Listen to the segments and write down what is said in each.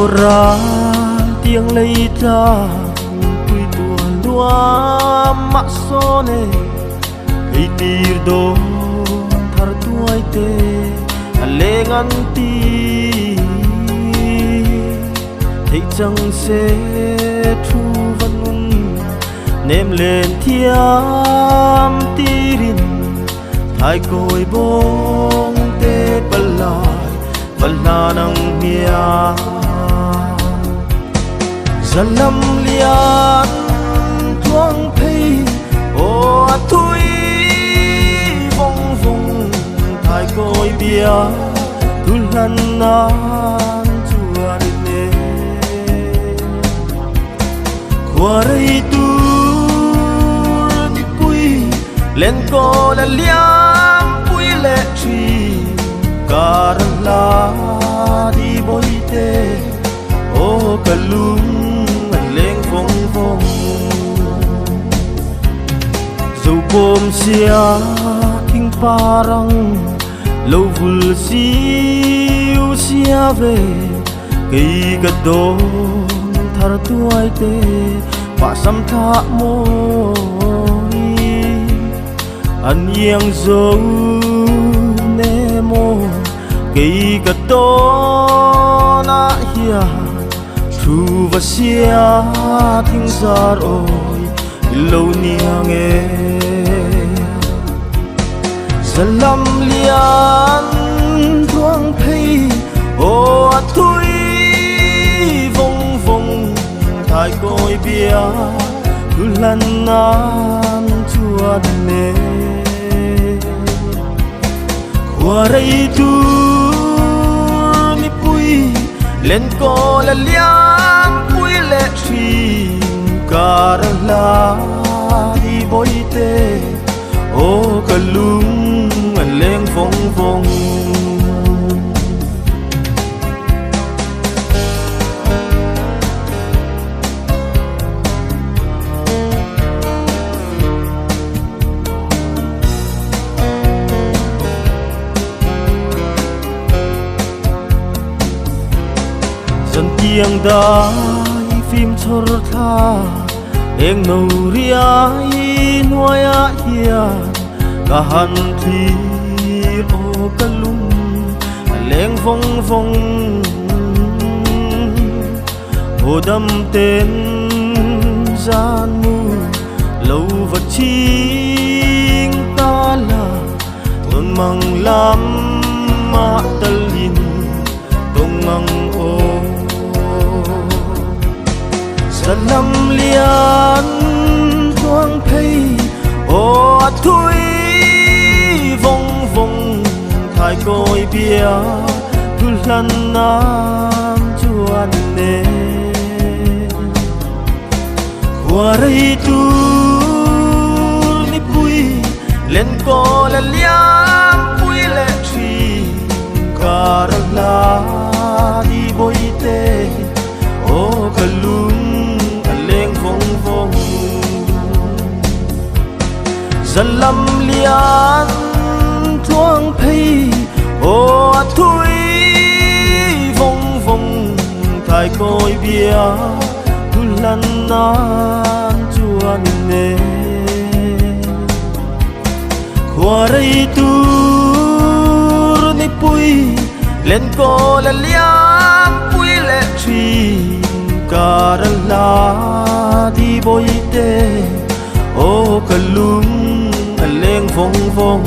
ra tiếng lấy ta quy tuần đua mắc số nè ấy tir đô thar tuai te lệ ngăn ti thấy chẳng sẽ thu văn nêm lên thiam tirin thay cội bông tê balai nang mia zalam lian tuang pei o atui vong vong thay cội bia tulan nan chua ne quarei tu ni pui len ko la liam pui le tri karla di boite o kalung leng phong phong dù bom sia thing parang lâu vul siu sia về cây gật đô thar tuai te pa sam tha mo an yang zo ne mo cây gật đô na hia thu và sia thing zar oi lâu niang e salam lian tuang pei o atui vong vong thay cội bia tulan nan chua ne quarei tu mi pui len ko la liam pui le tri karla di boite o kalung leng phong phong dân tiếng đai phim chor tha em nâu ria nuôi hia cả han thi o kalung leng vong vong hồ đâm tên gian mu lâu vật chi ta là tuần mang lam ma talin tông mang o salam lian tuang pei o atui vong vong thay cội bia tulan nan chua ne quarei tu ni pui len ko la liam pui le tri karla di boite o kalung leng phong phong zalam lian tuang pei o atui vong vong thay cội bia tulan nan chua ne quarei tu ni pui len ko la liam pui le tri karla di boite o kalung leng phong phong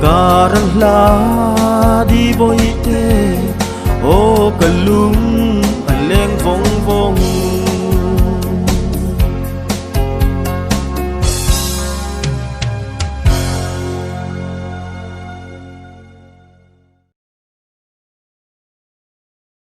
karla di boite o kalung leng phong